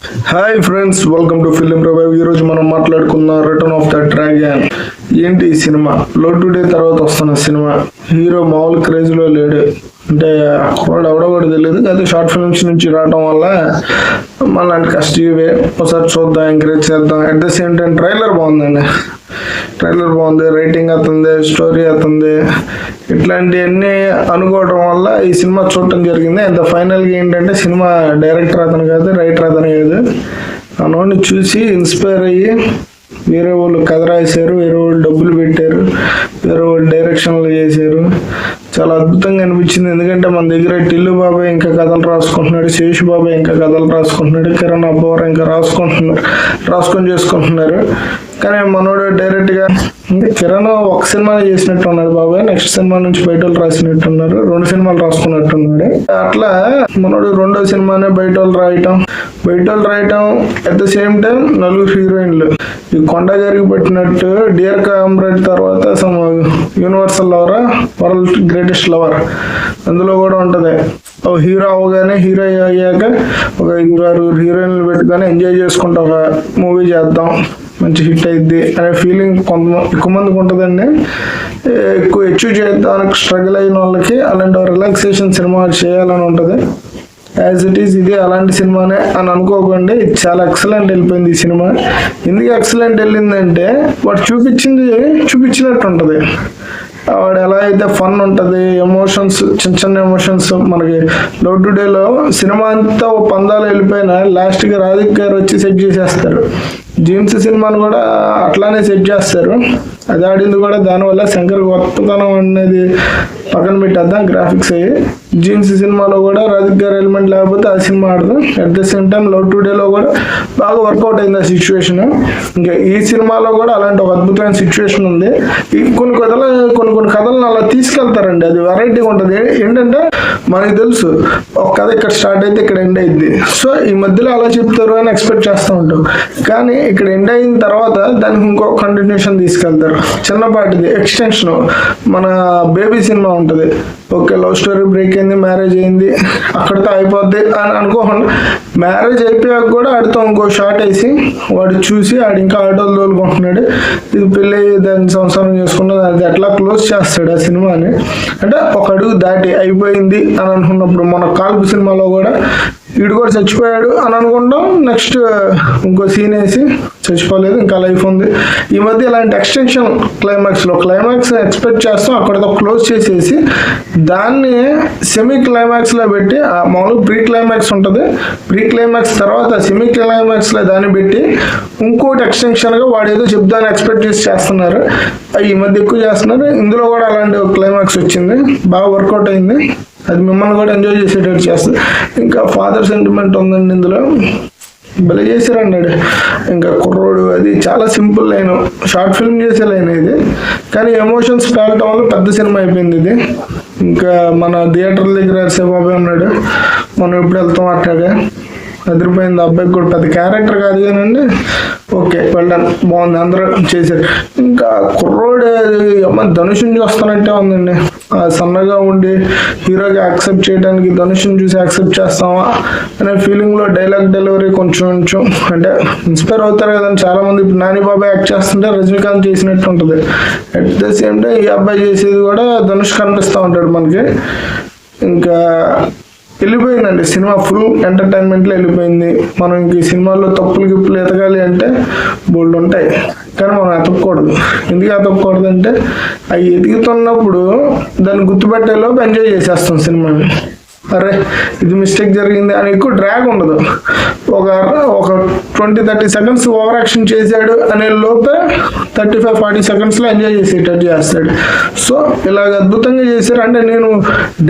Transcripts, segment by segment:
Hi friends, welcome to film revive. ఈరోజు మనం మాట్లాడుకున్న రిటర్న్ ఆఫ్ ద డ్రాగన్. ఏంటి ఈ సినిమా? లవ్ టుడే తర్వాత వస్తున్న సినిమా. హీరో మామూలు క్రేజ్లో లేడు, అంటే వాడు ఎవడో కూడా తెలియదు. అదే షార్ట్ ఫిల్మ్స్ నుంచి రావడం వల్ల మళ్ళీ కష్టమే. ఒకసారి చూద్దాం, ఎంకరేజ్ చేద్దాం. At the same time trailer బాగుందండి. ట్రైలర్ బాగుంది, రైటింగ్ అవుతుంది, స్టోరీ అవుతుంది. ఇట్లాంటివన్నీ అనుకోవడం వల్ల ఈ సినిమా చూడటం జరిగింది. అంత ఫైనల్గా ఏంటంటే సినిమా డైరెక్టర్ అతను కాదు, రైటర్ అతను కాదు. మనోడిని చూసి ఇన్స్పైర్ అయ్యి వేరే వాళ్ళు కథ రాశారు, వేరే వాళ్ళు డబ్బులు పెట్టారు, వేరే వాళ్ళు డైరెక్షన్లు చేశారు. చాలా అద్భుతంగా అనిపించింది. ఎందుకంటే మన దగ్గర టిల్లు బాబాయ్ ఇంకా కథలు రాసుకుంటున్నాడు, శేషు బాబాయ్ ఇంకా కథలు రాసుకుంటున్నాడు, కిరణ్ అబ్బోర్ ఇంకా రాసుకొని చేసుకుంటున్నారు. కానీ మనోడు డైరెక్ట్గా కిరణ్ ఒక సినిమానే చేసినట్టు ఉన్నాడు బాబాయ్, నెక్స్ట్ సినిమా నుంచి బయట వాళ్ళు రాసినట్టున్నారు, 2 సినిమాలు రాసుకున్నట్టున్నాడు. అట్లా మనోడు 2వ సినిమానే బయట వాళ్ళు రాయటం అట్ ద సేమ్ టైం 4 హీరోయిన్లు. ఈ కొండ గారికి పెట్టినట్టు డియర్ కామ్రేడ్ తర్వాత యూనివర్సల్ లవరా, వరల్డ్ గ్రేటెస్ట్ లవర్ అందులో కూడా ఉంటది. హీరో అవగానే, హీరో అయ్యాక ఒక 5-6 హీరోయిన్లు పెట్టుకొని ఎంజాయ్ చేసుకుంటూ ఒక మూవీ చేద్దాం, మంచి హిట్ అయింది అనే ఫీలింగ్ ఎక్కువ మందికి ఉంటుందండి. ఎక్కువ అచీవ్ చేద్దానికి స్ట్రగుల్ అయిన వాళ్ళకి అలాంటి రిలాక్సేషన్ సినిమా చేయాలని ఉంటుంది. యాజ్ ఇట్ ఈస్ ఇది అలాంటి సినిమానే అని అనుకోకండి. ఇది చాలా ఎక్సలెంట్ వెళ్ళిపోయింది ఈ సినిమా. ఎందుకు ఎక్సలెంట్ వెళ్ళిందంటే వాడు చూపించినట్టు ఉంటుంది. వాడు ఎలా అయితే ఫన్ ఉంటుంది, ఎమోషన్స్, చిన్న ఎమోషన్స్. మనకి లవ్ టుడేలో సినిమా అంతా పందాలు వెళ్ళిపోయినా లాస్ట్గా రాధిక్ గారు వచ్చి సెట్ చేసేస్తారు. జీన్స్ సినిమాను కూడా అట్లానే సెట్ చేస్తారు. అది ఆడింది కూడా దానివల్ల శంకర్ గొప్పతనం అనేది పక్కన పెట్టేద్దాం, గ్రాఫిక్స్ అయ్యి. జీన్స్ సినిమాలో కూడా రాధిక్ గారు ఎలిమెంట్ లేకపోతే ఆ సినిమా ఆడదు. At the same time Love టుడేలో కూడా బాగా వర్కౌట్ అయింది ఆ సిచ్యువేషన్. ఇంకా ఈ సినిమాలో కూడా అలాంటి ఒక అద్భుతమైన సిచ్యువేషన్ ఉంది. కొన్ని కథలను అలా తీసుకెళ్తారండి, అది వెరైటీగా ఉంటుంది. ఏంటంటే మనకి తెలుసు ఒక కథ ఇక్కడ స్టార్ట్ అయితే ఇక్కడ ఎండ్ అయింది, సో ఈ మధ్యలో అలా చెప్తారు అని ఎక్స్పెక్ట్ చేస్తూ ఉంటాం. కానీ ఇక్కడ ఎండ్ అయిన తర్వాత దానికి ఇంకో కంటిన్యూషన్ తీసుకెళ్తారు, చిన్నపాటిది ఎక్స్టెన్షన్. మన బేబీ సినిమా ఉంటుంది, ఓకే లవ్ స్టోరీ బ్రేక్ అయింది, మ్యారేజ్ అయింది, అక్కడితో అయిపోద్ది అని అనుకోకుండా మ్యారేజ్ అయిపోయాక కూడా ఆడితో ఇంకో షార్ట్ వేసి వాడు చూసి ఆడు ఇంకా ఆటోలు తోలుకుంటున్నాడు, ఇది పెళ్ళి దాన్ని సంసారం చేసుకున్నది, అది ఎట్లా క్లోజ్ చేస్తాడు ఆ సినిమాని. అంటే ఒక అడుగు దాటి అయిపోయింది అని అనుకున్నప్పుడు మన కాల్పు సినిమాలో కూడా వీడు కూడా చచ్చిపోయాడు అని అనుకుంటాం, నెక్స్ట్ ఇంకో సీన్ వేసి చచ్చిపోలేదు, ఇంకా లైఫ్ ఉంది. ఈ మధ్య ఇలాంటి ఎక్స్టెన్షన్ క్లైమాక్స్ ఎక్స్పెక్ట్ చేస్తాం, అక్కడితో క్లోజ్ చేసేసి దాన్ని సెమీ క్లైమాక్స్లో పెట్టి, మామూలు ప్రీ క్లైమాక్స్ ఉంటుంది, ప్రీ క్లైమాక్స్ తర్వాత సెమీ క్లైమాక్స్లో దాన్ని పెట్టి ఇంకోటి ఎక్స్టెన్షన్గా వాడు ఏదో చెప్దాన్ని ఎక్స్పెక్ట్ చేస్తున్నారు. ఈ మధ్య ఎక్కువ చేస్తున్నారు. ఇందులో కూడా అలాంటి క్లైమాక్స్ వచ్చింది, బాగా వర్కౌట్ అయింది. అది మిమ్మల్ని కూడా ఎంజాయ్ చేసేటట్టు చేస్తుంది. ఇంకా ఫాదర్ సెంటిమెంట్ ఉందండి ఇందులో, భలే చేశారన్నాడు. ఇంకా కుర్రోడు, అది చాలా సింపుల్ లైన్, షార్ట్ ఫిల్మ్ చేసే లైన్ ఇది, కానీ ఎమోషన్స్ పేలటం వల్ల పెద్ద సినిమా అయిపోయింది ఇది. ఇంకా మన థియేటర్ల దగ్గర శివబాబు ఉన్నాడు, మనం ఎప్పుడు వెళ్తాం అట్లాగా అదిరిపోయింది. అబ్బాయికి కూడా పెద్ద క్యారెక్టర్ కాదు కానండి, ఓకే వెళ్ళాను, బాగుంది, అందరూ చేశారు. ఇంకా కుర్రోడు ధనుషుని చూస్తానంటే ఉందండి, సన్నగా ఉండి హీరోగా యాక్సెప్ట్ చేయడానికి ధనుషుని చూసి యాక్సెప్ట్ చేస్తామా అనే ఫీలింగ్లో డైలాగ్ డెలివరీ కొంచెం అంటే ఇన్స్పైర్ అవుతారు కదండి చాలా మంది. ఇప్పుడు నాని బాబాయ్ యాక్ట్ చేస్తుంటే రజనీకాంత్ చేసినట్టు ఉంటుంది. అట్ ద సేమ్ టైం ఈ అబ్బాయి చేసేది కూడా ధనుష్ కనిపిస్తూ ఉంటాడు మనకి. ఇంకా వెళ్ళిపోయిందండి సినిమా, ఫుల్ ఎంటర్టైన్మెంట్లో వెళ్ళిపోయింది. మనం ఇంక ఈ సినిమాలో తప్పులు ఎతకాలి అంటే బోల్డ్ ఉంటాయి, కానీ మనం ఎతకూడదు. ఎందుకు ఎతకూడదు అంటే అవి ఎదుగుతున్నప్పుడు దాన్ని గుర్తుపెట్టేలోపు ఎంజాయ్ చేసేస్తాం సినిమాని. అరే ఇది మిస్టేక్ జరిగింది అని ఎక్కువ డ్రాగ్ ఉండదు. ఒక 20-30 సెకండ్స్ ఓవర్ యాక్షన్ చేశాడు అనే లోపే 35-40 సెకండ్స్లో ఎంజాయ్ చేసేటట్టు చేస్తాడు. సో ఇలాగ అద్భుతంగా చేశారు. అంటే నేను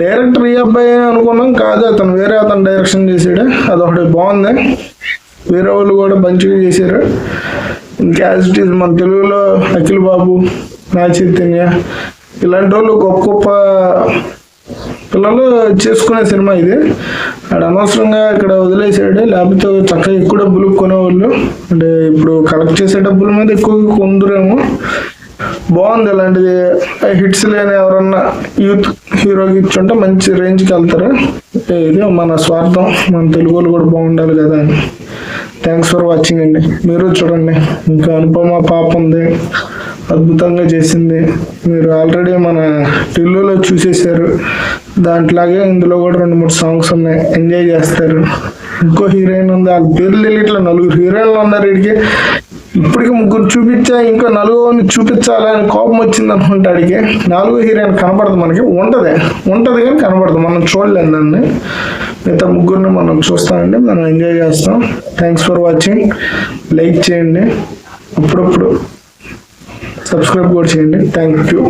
డైరెక్టర్ ఈ అబ్బాయి అనుకున్నాం, కాదు అతను డైరెక్షన్ చేశాడు, అదొకటి బాగుంది. వేరే వాళ్ళు కూడా మంచిగా చేశారు. ఇంకా యాజ్ ఇట్ ఈజ్ మన తెలుగులో అఖిల్ బాబు, నాగ చైతన్య ఇలాంటి వాళ్ళు గొప్ప పిల్లలు చేసుకునే సినిమా ఇది. ఆడ అనవసరంగా ఇక్కడ వదిలేసాడు, లేకపోతే చక్కగా ఎక్కువ డబ్బులు కొనేవాళ్ళు, అంటే ఇప్పుడు కలెక్ట్ చేసే డబ్బుల మీద ఎక్కువ కొందరేమో. బాగుంది, ఇలాంటిది హిట్స్ లేని ఎవరన్నా యూత్ హీరోకి ఇచ్చుంటే మంచి రేంజ్కి వెళ్తారు. ఇది మన స్వార్థం, మన తెలుగు వాళ్ళు కూడా బాగుండాలి కదా అని థ్యాంక్స్ ఫర్ వాచింగ్ అండి. మీరు చూడండి, ఇంకా అనుపమ పాప ఉంది, అద్భుతంగా చేసింది. మీరు ఆల్రెడీ మన టిల్లులో చూసేశారు. దాంట్లాగే ఇందులో కూడా 2-3 సాంగ్స్ ఉన్నాయి, ఎంజాయ్ చేస్తారు. ఇంకో హీరోయిన్ ఉంది, వాళ్ళ పేర్లు తెలియట్లా, 4 హీరోయిన్లు ఉన్నారు. వీడికి ఇప్పటికి 3 చూపించా, ఇంకా 4ని చూపించాలని కోపం వచ్చింది అనుకుంటా. అడిగి 4వ హీరోయిన్ కనపడదు మనకి, ఉంటది కానీ కనపడదు, మనం చూడలేం దాన్ని. మిగతా 3ని మనం చూస్తామండి, మనం ఎంజాయ్ చేస్తాం. Thanks for watching. లైక్ చేయండి, అప్పుడప్పుడు సబ్స్క్రైబ్ కూడా చేయండి. Thank you.